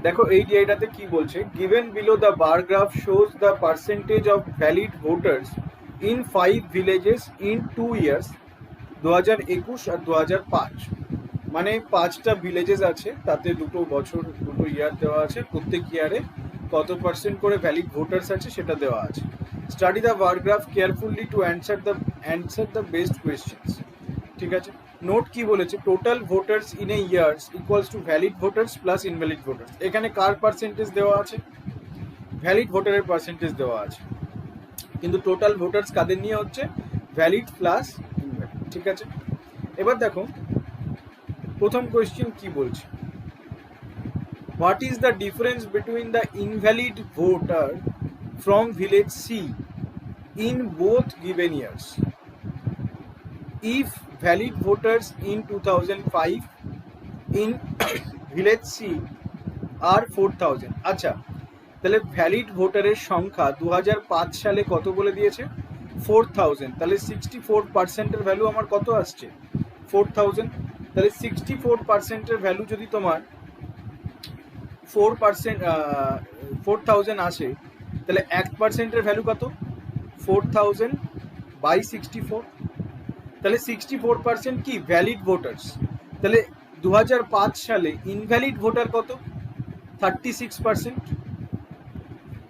দেখো এই ডিআইটাতে কি বলছে, given below the bar graph shows the percentage of valid voters in 5 villages in 2 years 2021 আর 2005। মানে 5টা ভিলেজেস আছে, তাতে দুটো বছর দুটো ইয়ার দেওয়া আছে, প্রত্যেক ইয়ারে কত পার্সেন্ট করে ভ্যালিড ভোটার্স আছে সেটা দেওয়া আছে। Study the bar graph carefully to answer the best questions. ঠিক আছে, নোট কি বলেছে, total voters in a years equals to valid voters plus invalid voters. এখানে কার পার্সেন্টেজ দেওয়া আছে? ভ্যালিড ভোটারের পার্সেন্টেজ দেওয়া আছে, কিন্তু টোটাল ভোটার্স কাদের নিয়ে হচ্ছে? Valid plus invalid. ঠিক আছে, এবার দেখো প্রথম কোয়েশ্চেন কি বলছে, what is the difference between the invalid voter from village C in both given years if valid voters in 2005 in village C are 4000। আচ্ছা, তাহলে ভ্যালিড ভোটারের সংখ্যা 2005 সালে কত বলে দিয়েছে? 4000। তাহলে 64%-এর ভ্যালু আমার কত আসছে? 4000। তাহলে 64%-এর ভ্যালু যদি তোমার 4000 আসে, তাহলে 1%-এর ভ্যালু কত? 4000 বাই 64। তাহলে 64% কি? Valid voters. তাহলে 2005 সালে ইনভ্যালিড ভোটার কত? 36%।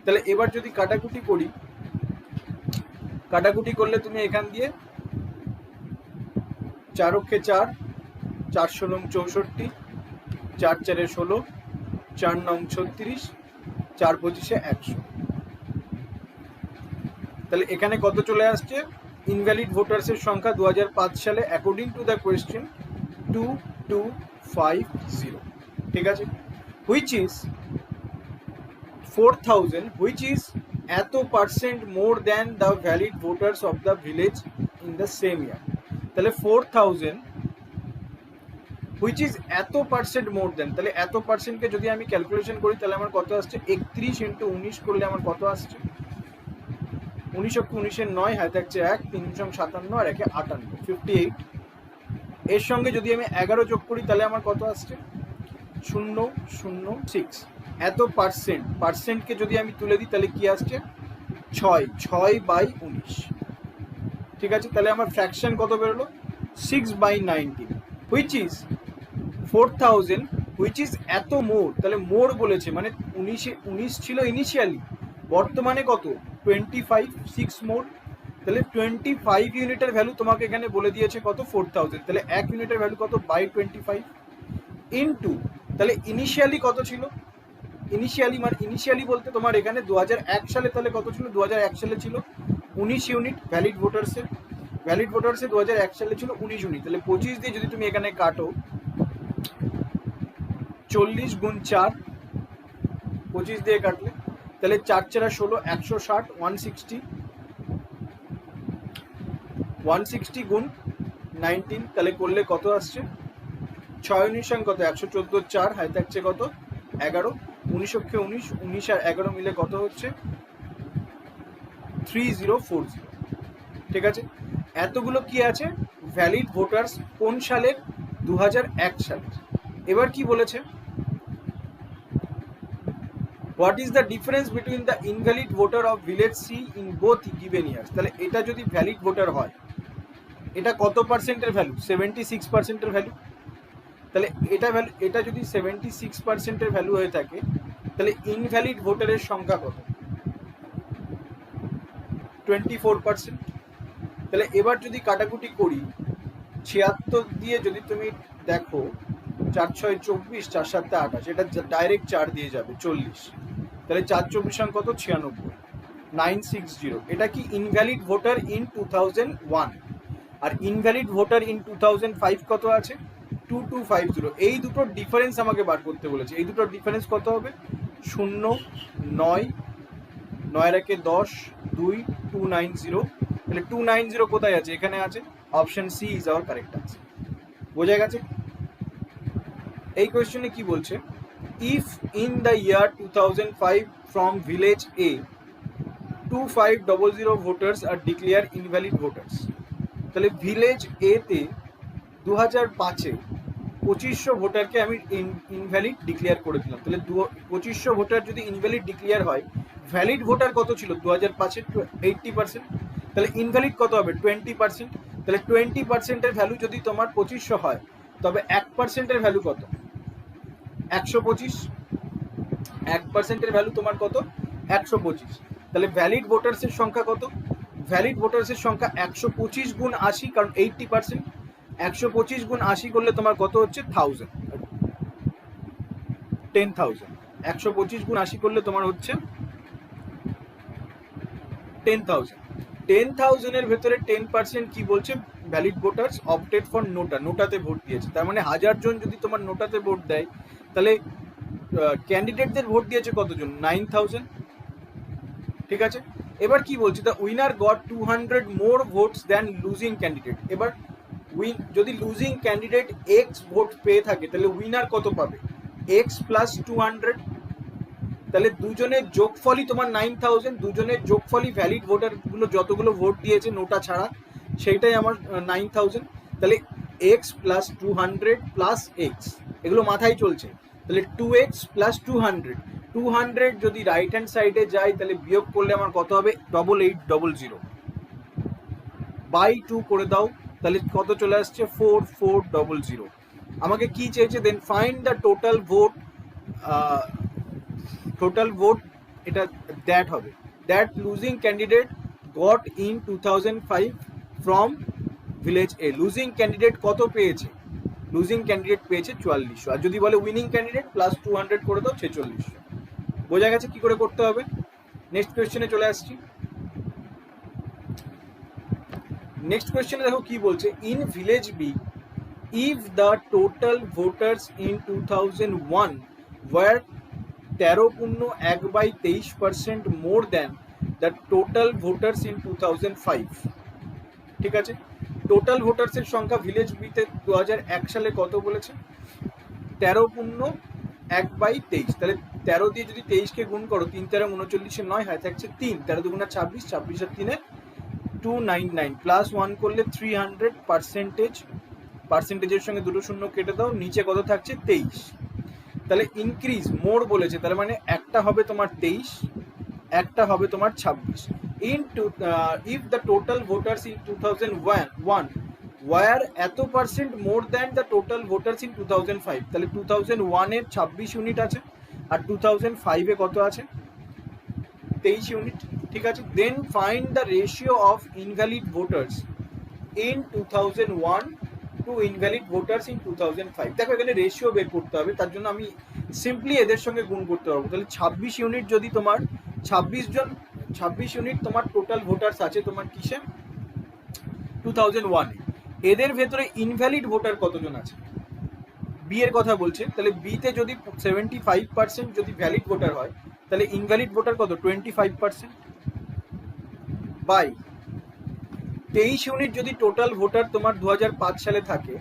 তাহলে এবার যদি কাটাকুটি করি, কাটাকুটি করলে তুমি এখান দিয়ে 4 অক্ষে 4, 4 ষোলং 64, 4 চারে 16, 4 নং 36, 4 পঁচিশে 100। তাহলে এখানে কত চলে আসছে? ইনভ্যালিড ভোটার্সের সংখ্যা 2005 সালে অ্যাকর্ডিং টু দ্য কোয়েশ্চেন 2250। ঠিক আছে, হুইচ ইজ 4000 হুইচ ইজ এত percent more than the valid voters of the village in the same ইয়ার। তাহলে 4000 হুইচ ইজ এত পার্সেন্ট মোর দ্যান, তাহলে এত পার্সেন্টকে যদি আমি ক্যালকুলেশন করি তাহলে আমার কত আসছে? 31 × 19 করলে আমার কত আসছে? 19 অক্ষে 19-এর 9, হাতে থাকছে 1, 3 × 57 আর 1-এ 58, 58। এর সঙ্গে যদি আমি 11 যোগ করি তাহলে আমার কত আসছে? 006। এত পার্সেন্টকে যদি আমি তুলে দিই তাহলে কি আসছে? 6/19। ঠিক আছে, তাহলে আমার ফ্র্যাকশন কত বেরোলো? 6/19 হুইচ ইজ 4000 হুইচ ইজ এত মোর। তাহলে মোর বলেছে মানে 19 ছিল ইনিশিয়ালি, বর্তমানে কত? 25, 6 মোর। তাহলে 25 ইউনিটের ভ্যালু তোমাকে এখানে বলে দিয়েছে কত? 4000। তাহলে 1 ইউনিটের ভ্যালু কত? বাই 25 ইনটু, তাহলে ইনিশিয়ালি কত ছিল? ইনিশিয়ালি মানে ইনিশিয়ালি বলতে তোমার এখানে 2001 সালে তাহলে কত ছিল? 2001 সালে ছিল 19 ইউনিট ভ্যালিড ভোটার্সে। ভ্যালিড ভোটার্সে 2001 সালে ছিল 19 ইউনিট। তাহলে 25 দিয়ে যদি তুমি এখানে কাটো, 40 × 4, 25 দিয়ে কাটলে তাহলে 4 4 16, 160, 160, 160 × 19 তাহলে করলে কত আসছে? 6 19 কত? 114, 4 হাতে থাকছে কত? 11, 19 অক্ষে 19, 19 আর 11 মিলে কত হচ্ছে? 3040। ঠিক আছে, এতগুলো কি আছে? ভ্যালিড ভোটার্স কোন সালের? 2001 সালের। এবার কি বলেছে, what is the difference between the invalid voter of village C in both given years. তাহলে এটা যদি ভ্যালিড ভোটার হয়, এটা কত পার্সেন্টের ভ্যালু? 76%-এর ভ্যালু। তাহলে এটা যদি 76%-এর ভ্যালু হয়ে থাকে, তাহলে ইনভ্যালিড ভোটারের সংখ্যা কত? 24%। তাহলে এবার যদি কাটাকুটি করি, 76 দিয়ে যদি তুমি দেখো, 4 6 24, 4 7 28, এটা ডাইরেক্ট 4 দিয়ে যাবে 40। তাহলে 4 24 কত? 96, 960। এটা কি ইনভ্যালিড ভোটার ইন 2001। আর ইনভ্যালিড ভোটার ইন 2005 কত আছে? 2250। এই দুটোর ডিফারেন্স আমাকে বার করতে বলেছে। এই দুটোর ডিফারেন্স কত হবে? 0 9, 9 1 10, 2 290। তাহলে 290 কোথায় আছে? এখানে আছে। Option C is our correct answer. বোঝা গেছে? এই কোয়েশ্চেনে কি বলছে, if in the year 2005 from village A 2500 voters are declare invalid voters. তাহলে ভিলেজ এ তে 2005-এ 2500 ভোটারকে আমি ইনভ্যালিড ডিক্লেয়ার করে দিলাম, তাহলে 2500 ভোটার যদি ইনভ্যালিড ডিক্লেয়ার হয়, ভ্যালিড ভোটার কত ছিল 2005-এর 80%, তাহলে ইনভ্যালিড কত হবে 20%। তাহলে 20%-এর ভ্যালু যদি তোমার 2500 হয়, তবে 1%-এর ভ্যালু কত 125, 1%-এর ভ্যালু তোমার কত 125। তাহলে ভ্যালিড ভোটার্সের সংখ্যা কত, ভ্যালিড ভোটার্সের সংখ্যা 125 গুণ 80, কারণ 80%, 125 গুণ 80 করলে তোমার কত হচ্ছে 1000, 12000 125 গুণ 80 করলে তোমার হচ্ছে 10,000। 10,000-এর ভেতরে 10% কি বলছে, valid voters opted for NOTA, নোটাতে ভোট দিয়েছে। তার মানে 1000 জন যদি তোমার নোটাতে ভোট দেয়, তাহলে ক্যান্ডিডেটদের ভোট দিয়েছে কতজন 9000, ঠিক আছে। এবার কি বলছে, the winner goat 200 more votes than losing candidate. এবার যদি লুজিং ক্যান্ডিডেট এক্স ভোট পেয়ে থাকে, তাহলে উইনার কত পাবে এক্স প্লাস 200, তাহলে দুজনের যোগফলই তোমার 9000, দুজনের যোগফলই ভ্যালিড ভোটারগুলো যতগুলো ভোট দিয়েছে নোটা ছাড়া, সেইটাই আমার 9000। তাহলে এক্স প্লাস 200 প্লাস এক্স, এগুলো মাথায় চলছে, তাহলে 2x প্লাস 200 যদি রাইট হ্যান্ড সাইডে যায়, তাহলে বিয়োগ করলে আমার কত হবে 8800 বাই 2 করে দাও, তাহলে কত চলে আসছে 4400। আমাকে কি চেয়েছে, then find the total vote, এটা দ্যাট হবে, that losing candidate got in 2005 from village A. Losing candidate কত পেয়েছে, লুজিং ক্যান্ডিডেট পেয়েছে 4400, আর যদি বলে উইনিং ক্যান্ডিডেট প্লাস 200 করে দাও 4600। বোঝা গেছে কি করে করতে হবে। নেক্সট কোয়েশ্চেনে চলে আসছি। নেক্সট কোয়েশ্চেনে দেখো কি বলছে, in village B if the total voters in 2001 were 13.1/23% more than the total voters in 2005, ঠিক আছে। টোটাল ভোটার্সের সংখ্যা ভিলেজ বিতে 2001 সালে কত বলেছে 13.1/23, তাহলে 13 দিয়ে যদি 23কে গুণ করো, 3 13 39 9 হয় থাকছে 3, 13 দুগুণা 26, 26 আর 3 299 প্লাস 1 করলে 300, পার্সেন্টেজের সঙ্গে দুটো শূন্য কেটে দাও, নিচে কত থাকছে 23। তাহলে ইনক্রিজ মোর বলেছে, তার মানে একটা হবে তোমার 23, একটা হবে তোমার 26। If the total voters in 2001 were এত percent more than the total voters in 2005, তাহলে 2001-এর 26 ইউনিট আছে, আর 2005-এ কত আছে 23 ইউনিট, ঠিক আছে। Then find the ratio of invalid voters in 2001 to invalid voters in 2005। দেখো এখানে রেশিও বের করতে হবে, তার জন্য আমি সিম্পলি এদের সঙ্গে গুণ করতে পারবো। তাহলে 26 ইউনিট যদি তোমার 26 ইউনিট তোমার টোটাল ভোটার্স আছে তোমার কিসে 2001-এ, এদের ভেতরে ইনভ্যালিড ভোটার কতজন আছে, বি এর কথা বলছে। তাহলে বিতে যদি 75% যদি ভ্যালিড ভোটার হয়, তাহলে ইনভ্যালিড ভোটার কত 25%, বাই 23 ইউনিট যদি টোটাল ভোটার তোমার 2005 সালে থাকে,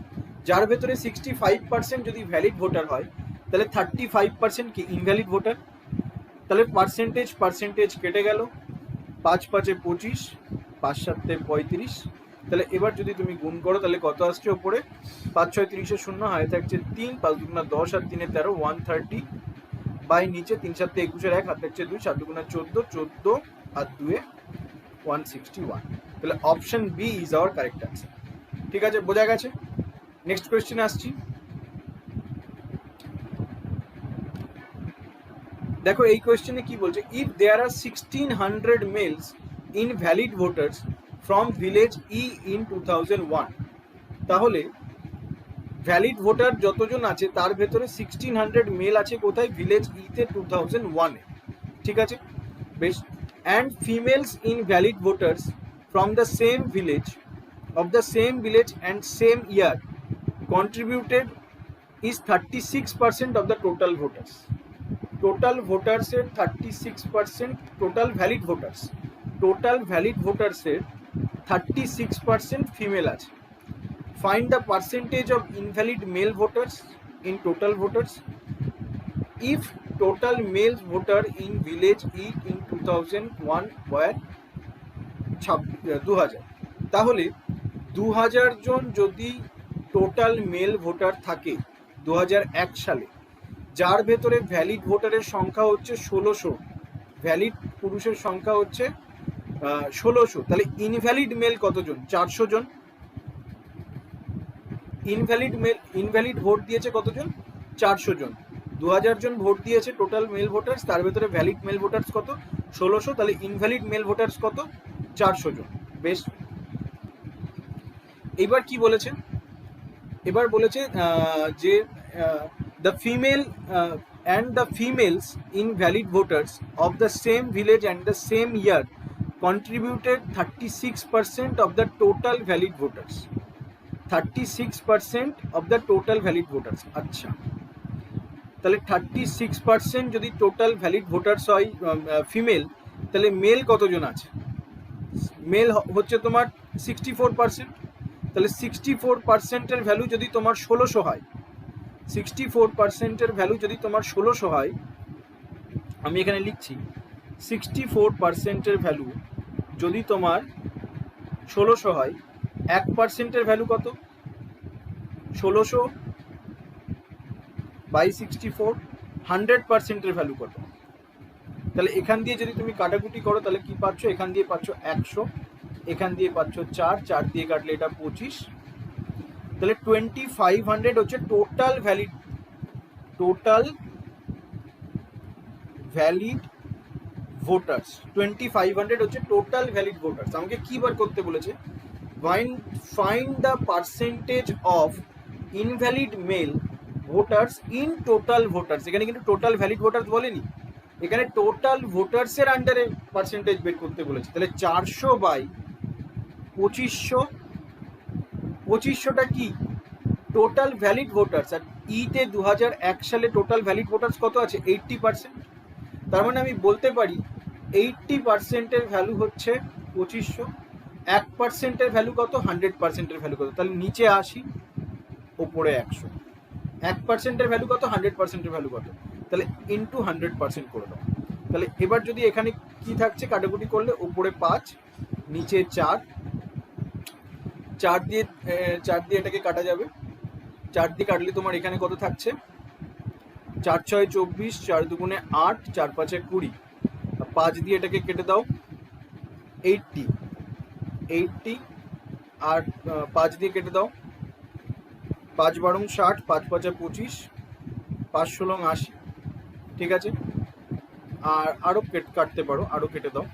যার ভেতরে 65% যদি ভ্যালিড ভোটার হয়, তাহলে 35% কি ইনভ্যালিড ভোটার। তাহলে পার্সেন্টেজ কেটে গেল, 5 5 25, 5 7 35। তাহলে এবার যদি তুমি গুণ করো, তাহলে কত আসছে ওপরে 5 6 30 0 হয় থাকছে 3, 5 2 10 আর 3 13 130 বাই নিচে 3 7 21 1 হাত থাকছে 2, 7 2 14 14 আর 2 161। তাহলে option B is our correct answer, ঠিক আছে, বোঝা গেছে। নেক্সট কোয়েশ্চেন আসছি। দেখো এই কোয়েশ্চেনে কি বলছে, if there are 1600 males in valid voters from village E in 2001, তাহলে ভ্যালিড ভোটার যতজন আছে তার ভেতরে 1600 মেল আছে কোথায় ভিলেজ ইতে 2001-এ, ঠিক আছে বেশ। And females in valid voters from the same village and same year contributed is 36% of the total voters. Total voters এর 36%, total valid voters এর 36% female আছে। Find the percentage of invalid male voters in total voters. If total male voter in village E in 2001 were 2000, তাহলে 2000 জন যদি total mail voter থাকে, 2001 সালে, যার ভেতরে valid ভোটারের সংখ্যা হচ্ছে 1600, ভ্যালিড পুরুষের সংখ্যা হচ্ছে 1600, তাহলে ইনভ্যালিড মেল কতজন? 400 জন। ইনভ্যালিড ভোট দিয়েছে কতজন? 400 জন। 2000 জন ভোট দিয়েছে টোটাল মেল ভোটার্স, তার ভেতরে ভ্যালিড মেল ভোটার্স কত? 1600, তাহলে ইনভ্যালিড মেল ভোটার্স কত? 400 জন। বেশ, এবার কি বলেছে? এবার বলেছে যে the female and the females invalid voters of the same village and the same year contributed 36% of the total valid voters. 36% of the total valid voters. আচ্ছা, তাহলে 36% যদি টোটাল ভ্যালিড ভোটার্স হয় ফিমেল, তাহলে মেল কতজন আছে? Mail হচ্ছে তোমার 64%, তাহলে 64%-এর ভ্যালু যদি তোমার 1600 হয়, 64%-এর ভ্যালু যদি তোমার 1600 হয়, আমি এখানে লিখছি 64%-এর ভ্যালু যদি তোমার 1600 হয়, 1%-এর ভ্যালু কত? 1600 বাই 64, 100%-এর ভ্যালু কত? তাহলে এখান দিয়ে যদি তুমি কাটাকুটি করো তাহলে কি পাচ্ছ? এখান দিয়ে পাচ্ছ 100, এখান দিয়ে পাচ্ছ 4, 4 দিয়ে কাটলে এটা 25, তাহলে 2500 হচ্ছে টোটাল ভ্যালিড ভোটার্স। 2500 হচ্ছে টোটাল ভ্যালিড ভোটার্স। আমাকে কি বার করতে বলেছে? Find the percentage of invalid male voters in total voters. এখানে কিন্তু টোটাল ভ্যালিড ভোটার্স বলেনি, এখানে টোটাল ভোটার্সের আন্ডারে পার্সেন্টেজ বের করতে বলেছে। তাহলে 400 বাই 2500, 2500টা কি? Total valid voters. আর ইতে 2001 সালে টোটাল ভ্যালিড ভোটার্স কত আছে? 80%। তার মানে আমি বলতে পারি 80%-এর ভ্যালু হচ্ছে 2500, 1%-এর ভ্যালু কত? 100%-এর ভ্যালু কত? তাহলে নিচে 80, ওপরে 100। 1%-এর ভ্যালু কত? 100%-এর ভ্যালু কত? তাহলে ইন্টু 100% করে দাও। তাহলে এবার যদি এখানে কি থাকছে কাটাকুটি করলে, উপরে 5, নিচে 4, 4 দিয়ে এটাকে কাটা যাবে, 4 দিয়ে কাটলে তোমার এখানে কত থাকছে? 4 6 24, 4 2 8, 4 5 20, 5 দিয়ে এটাকে কেটে দাও, 80, আর 5 দিয়ে কেটে দাও, 5 12 60, 5 5 25, 5 16 80, ঠিক আছে। আর আরও কাটতে পারো, আরও কেটে দাও,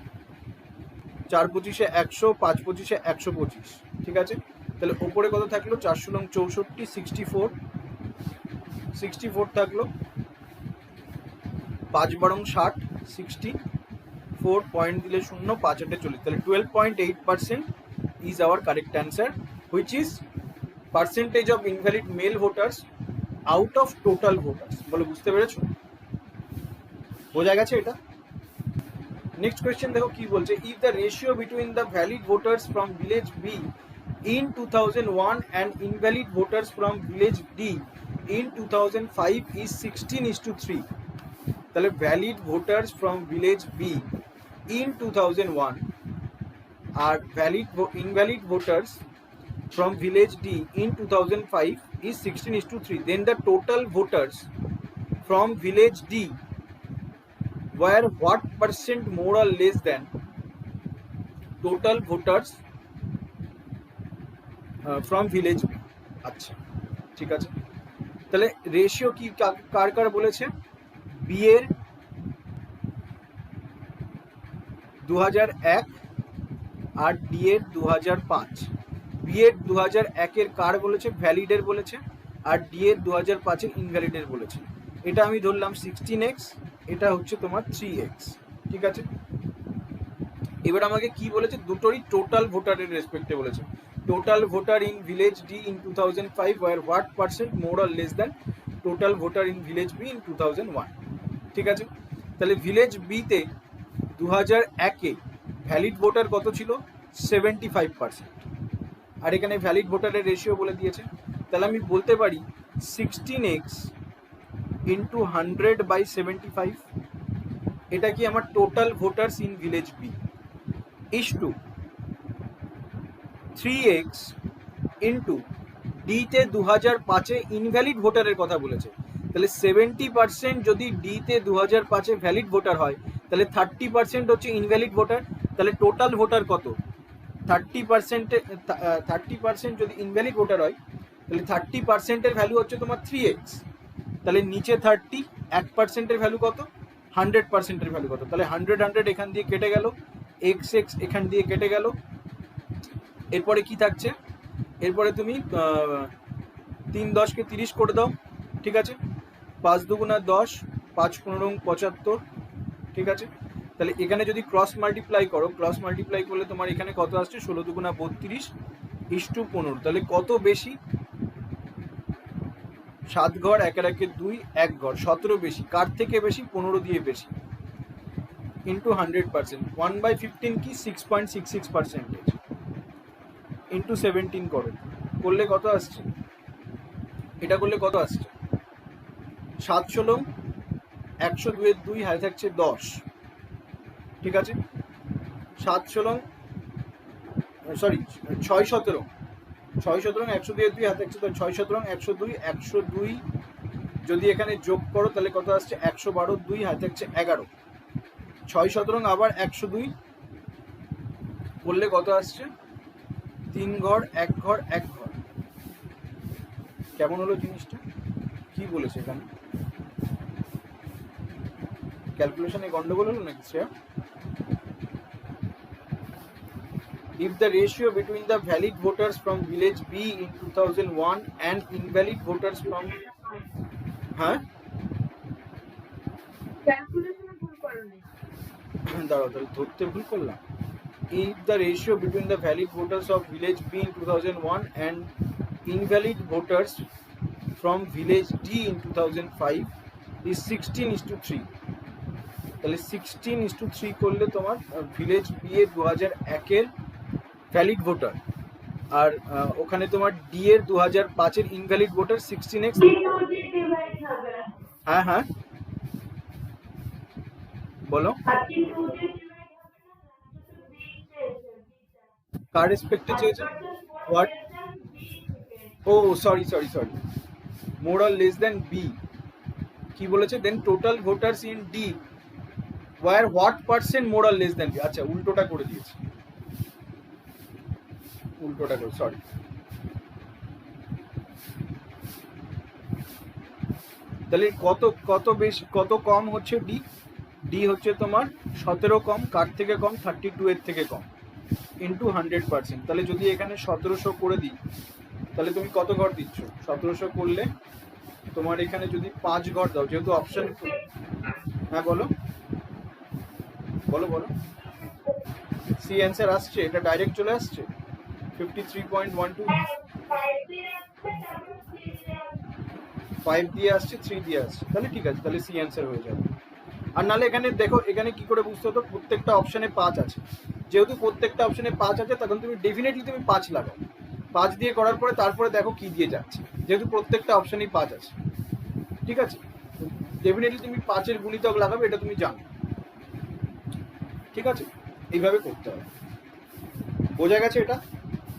4 25 100, 5 25 125, ঠিক আছে। তাহলে ওপরে কত থাকলো? 4 16 64, 64 থাকলো, 5 12 60, 64, পয়েন্ট দিলে 0, 5 8 40, তাহলে 12.8% is our correct answer, which is percentage of invalid male voters out of total voters। বলে বুঝতে পেরেছো? বোঝা গেছে এটা? নেক্সট কোয়েশ্চেন দেখো কি বলছে। If the ratio between the valid voters from village B in 2001 and invalid voters from village D in 2005 is 16:3, তাহলে valid voters from village B in 2001 আর invalid voters from village D in 2005 is 16:3, then the total voters from village D were what percent more or less than total voters from village B? আচ্ছা, ঠিক আছে। তাহলে ratio কি কার কার বলেছে? B এর 2001 আর D এর 2005। B এর 2001-এর কার বলেছে? ভ্যালিডের বলেছে, আর ডি এর 2005-এর ইনভ্যালিডের বলেছে। এটা আমি ধরলাম 16x, এটা হচ্ছে তোমার 3x, ঠিক আছে। এবার আমাকে কি বলেছে? দুটোরই টোটাল ভোটারের রেসপেক্টে বলেছে। Total voter in village D in 2005 were what percent more or less than total voter in village B in 2001, ঠিক আছে। তাহলে ভিলেজ বি তে 2001-এ ভ্যালিড ভোটার কত ছিল? 75%, আর এখানে ভ্যালিড ভোটারের রেশিও বলে দিয়েছে। তাহলে আমি বলতে পারি 16x ইন্টু 100/75, এটা কি আমার total voters in village B, is to 3x into ডিতে 2005-এ ইনভ্যালিড ভোটারের কথা বলেছে, তাহলে 70% যদি ডিতে 2005-এ ভ্যালিড ভোটার হয়, তাহলে 30% হচ্ছে ইনভ্যালিড ভোটার। তাহলে টোটাল ভোটার কত? 30% যদি ইনভ্যালিড ভোটার হয়, তাহলে 30%-এর ভ্যালু হচ্ছে তোমার 3x। তাহলে নিচে 30, 1%-এর ভ্যালু কত? 100%-এর ভ্যালু কত? তাহলে 100 এখান দিয়ে কেটে গেল, x এখান দিয়ে কেটে গেল। এরপরে কি থাকছে? এরপরে তুমি 3 10-কে 30 করে দাও, ঠিক আছে? 5 দুগুণা 10, 5 15 75, ঠিক আছে? তাহলে এখানে যদি ক্রস মাল্টিপ্লাই করো, ক্রস মাল্টিপ্লাই করলে তোমার এখানে কত আসছে? 16 দুগুণা 32 ইস্টু 15। তাহলে কত বেশি? 7 ঘর, 1 আর 1 2, 1 ঘর, 17 বেশি। কার থেকে বেশি? 15 দিয়ে বেশি, ইন্টু 100%। 1/15 কি? 6.66%, ইন্টু 17 করো, করলে কত আসছে? এটা করলে কত আসছে? 7 16 102 2 হাতে থাকছে 10, ঠিক আছে? 7 16 সরি 6 17 102 2 হাতে থাকছে, তো 6 17 102 যদি এখানে যোগ করো তাহলে কত আসছে? 112 2 হাতে থাকছে 11, 6 17 আবার 102 করলে কত আসছে? 3 ঘর 1 ঘর 1 ঘর। কেমন হলো জিনিসটা? কি বলেছে এখানে? ক্যালকুলেশনে গন্ডগোল হলো নাকি Shreya? If the ratio between the valid voters from village B in 2001 and invalid voters from হ্যাঁ ক্যালকুলেশনে ভুল করনি। দাঁড়াও, তাহলে ধরতে ভুল করলাম। If the ratio between the valid voters of village B in 2001 and invalid voters from village D in 2005 is 16:3, তাহলে 16:3 করলে তোমার ভিলেজ বি এর 2001-এর ভ্যালিড ভোটার আর ওখানে তোমার ডি এর 2005-এর ইনভ্যালিড ভোটার 16x। হ্যাঁ হ্যাঁ বলো, কার রেসপেক্টে চেয়েছে? What? Oh sorry sorry sorry, more or less than B. কি বলেছে? Than total voters in D were what percent more or less than B. আচ্ছা, উল্টোটা করে দিয়েছি, উল্টোটা করে, সরি। তাহলে কত কত বেশি কত কম হচ্ছে ডি? ডি হচ্ছে তোমার 17 কম, কার থেকে কম? 32 এর থেকে কম, ইন্টু 100%। তাহলে যদি এখানে 1700 করে দিই তাহলে তুমি কত ঘর দিচ্ছ? 1700 করলে তোমার এখানে যদি 5 ঘর দাও, যেহেতু অপশন, হ্যাঁ বলো বলো বলো, সি অ্যান্সার আসছে, এটা ডাইরেক্ট চলে আসছে 53.12। 5 দিয়ে আসছে, 3 দিয়ে আসছে, তাহলে ঠিক আছে, তাহলে সি অ্যান্সার হয়ে যাবে। আর নাহলে এখানে দেখো, এখানে কি করে বুঝতে হতো? প্রত্যেকটা অপশনে 5 আছে, যেহেতু প্রত্যেকটা অপশনে 5 আছে তখন তুমি ডেফিনেটলি তুমি 5 লাগাও। 5 দিয়ে করার পরে তারপরে দেখো কি দিয়ে যাচ্ছে, যেহেতু প্রত্যেকটা অপশনেই 5 আছে, ঠিক আছে? ডেফিনেটলি তুমি 5-এর গুণিতক লাগাবে, এটা তুমি জানো, ঠিক আছে? এইভাবে করতে হবে। বোঝা গেছে এটা?